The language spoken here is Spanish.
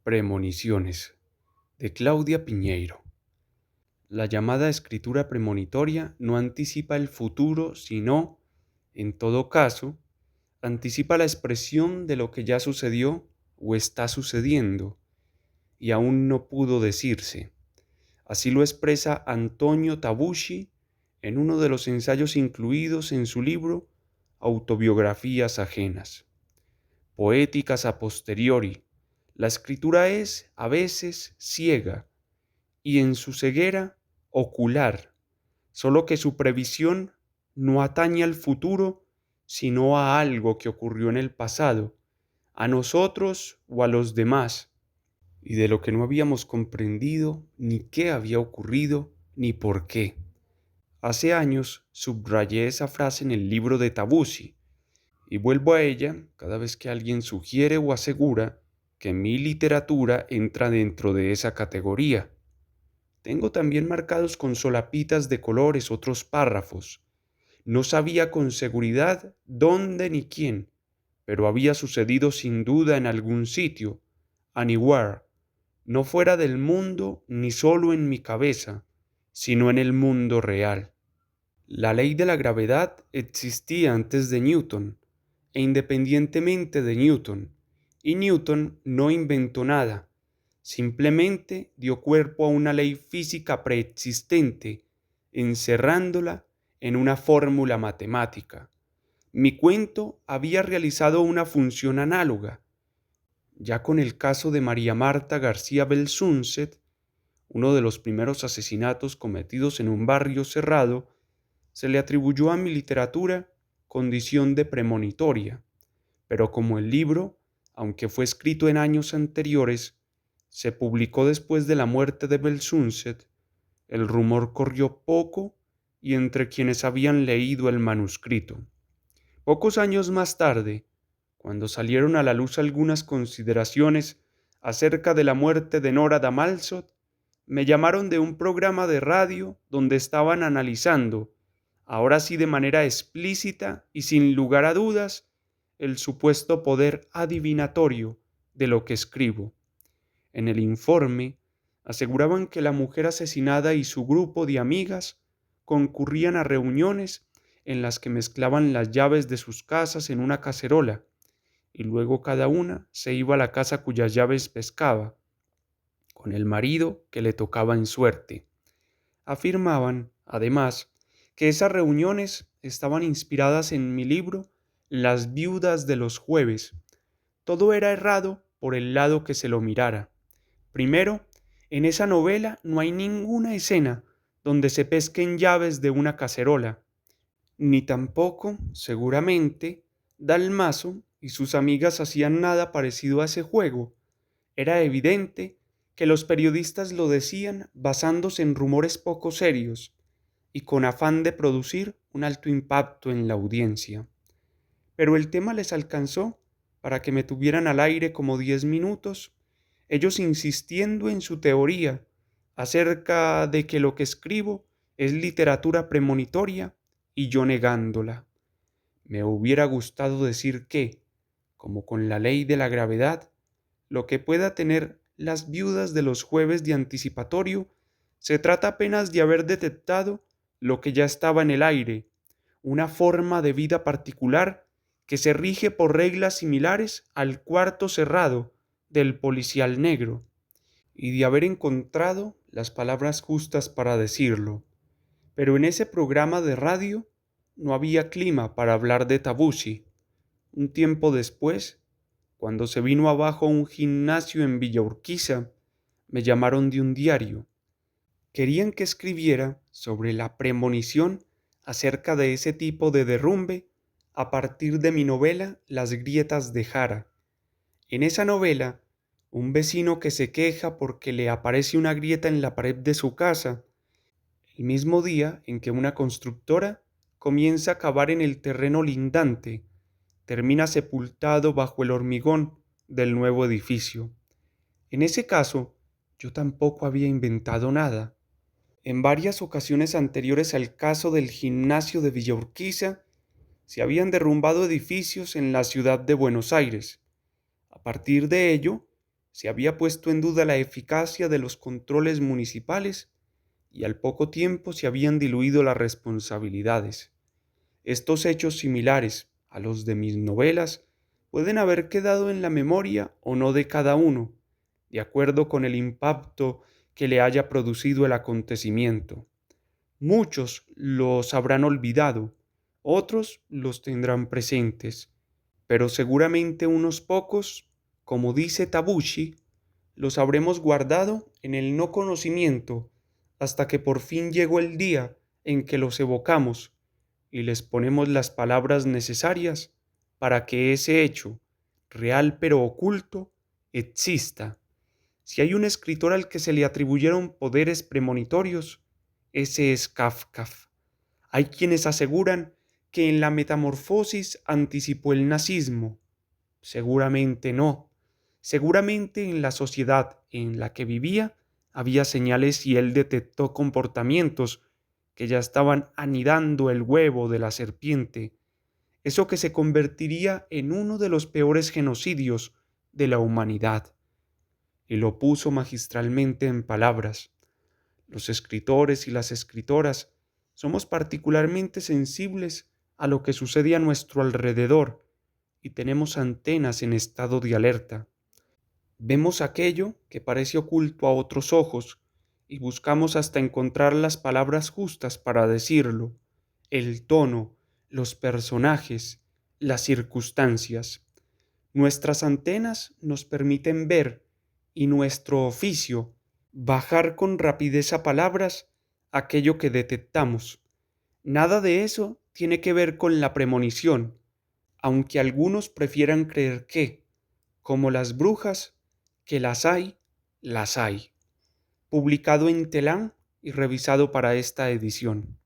Premoniciones, de Claudia Piñeiro. La llamada escritura premonitoria no anticipa el futuro, sino, en todo caso, anticipa la expresión de lo que ya sucedió o está sucediendo, y aún no pudo decirse. Así lo expresa Antonio Tabucchi en uno de los ensayos incluidos en su libro Autobiografías ajenas. Poéticas a posteriori. La escritura es, a veces, ciega, y en su ceguera, ocular, solo que su previsión no atañe al futuro, sino a algo que ocurrió en el pasado, a nosotros o a los demás, y de lo que no habíamos comprendido ni qué había ocurrido ni por qué. Hace años subrayé esa frase en el libro de Tabucchi, y vuelvo a ella cada vez que alguien sugiere o asegura que mi literatura entra dentro de esa categoría. Tengo también marcados con solapitas de colores otros párrafos. No sabía con seguridad dónde ni quién, pero había sucedido sin duda en algún sitio, anywhere, no fuera del mundo ni solo en mi cabeza, sino en el mundo real. La ley de la gravedad existía antes de Newton, e independientemente de Newton, y Newton no inventó nada, simplemente dio cuerpo a una ley física preexistente, encerrándola en una fórmula matemática. Mi cuento había realizado una función análoga. Ya con el caso de María Marta García Belsunce, uno de los primeros asesinatos cometidos en un barrio cerrado, se le atribuyó a mi literatura condición de premonitoria, pero como el libro, aunque fue escrito en años anteriores, se publicó después de la muerte de Belsunce, el rumor corrió poco y entre quienes habían leído el manuscrito. Pocos años más tarde, cuando salieron a la luz algunas consideraciones acerca de la muerte de Nora Damalsot, me llamaron de un programa de radio donde estaban analizando, ahora sí de manera explícita y sin lugar a dudas, el supuesto poder adivinatorio de lo que escribo. En el informe aseguraban que la mujer asesinada y su grupo de amigas concurrían a reuniones en las que mezclaban las llaves de sus casas en una cacerola, y luego cada una se iba a la casa cuyas llaves pescaba, con el marido que le tocaba en suerte. Afirmaban, además, que esas reuniones estaban inspiradas en mi libro Las viudas de los jueves. Todo era errado por el lado que se lo mirara. Primero, en esa novela no hay ninguna escena donde se pesquen llaves de una cacerola, ni tampoco, seguramente, Dalmaso y sus amigas hacían nada parecido a ese juego. Era evidente que los periodistas lo decían basándose en rumores poco serios y con afán de producir un alto impacto en la audiencia. Pero el tema les alcanzó para que me tuvieran al aire como 10 minutos, ellos insistiendo en su teoría acerca de que lo que escribo es literatura premonitoria y yo negándola. Me hubiera gustado decir que, como con la ley de la gravedad, lo que pueda tener las viudas de los jueves de anticipatorio se trata apenas de haber detectado lo que ya estaba en el aire, una forma de vida particular que se rige por reglas similares al cuarto cerrado del policial negro, y de haber encontrado las palabras justas para decirlo. Pero en ese programa de radio no había clima para hablar de Tabucchi. Un tiempo después, cuando se vino abajo un gimnasio en Villa Urquiza, me llamaron de un diario. Querían que escribiera sobre la premonición acerca de ese tipo de derrumbe a partir de mi novela Las grietas de Jara. En esa novela, un vecino que se queja porque le aparece una grieta en la pared de su casa, el mismo día en que una constructora comienza a cavar en el terreno lindante, termina sepultado bajo el hormigón del nuevo edificio. En ese caso, yo tampoco había inventado nada. En varias ocasiones anteriores al caso del gimnasio de Villa Urquiza, se habían derrumbado edificios en la ciudad de Buenos Aires. A partir de ello, se había puesto en duda la eficacia de los controles municipales y al poco tiempo se habían diluido las responsabilidades. Estos hechos similares a los de mis novelas pueden haber quedado en la memoria o no de cada uno, de acuerdo con el impacto que le haya producido el acontecimiento. Muchos los habrán olvidado, otros los tendrán presentes, pero seguramente unos pocos, como dice Tabushi, los habremos guardado en el no conocimiento hasta que por fin llegó el día en que los evocamos y les ponemos las palabras necesarias para que ese hecho, real pero oculto, exista. Si hay un escritor al que se le atribuyeron poderes premonitorios, ese es Kafka. Hay quienes aseguran que en la Metamorfosis anticipó el nazismo. Seguramente no. Seguramente en la sociedad en la que vivía había señales y él detectó comportamientos que ya estaban anidando el huevo de la serpiente, eso que se convertiría en uno de los peores genocidios de la humanidad. Y lo puso magistralmente en palabras. Los escritores y las escritoras somos particularmente sensibles a lo que sucede a nuestro alrededor y tenemos antenas en estado de alerta. Vemos aquello que parece oculto a otros ojos y buscamos hasta encontrar las palabras justas para decirlo, el tono, los personajes, las circunstancias. Nuestras antenas nos permiten ver y nuestro oficio bajar con rapidez a palabras aquello que detectamos. Nada de eso tiene que ver con la premonición, aunque algunos prefieran creer que, como las brujas, que las hay, las hay. Publicado en Telán y revisado para esta edición.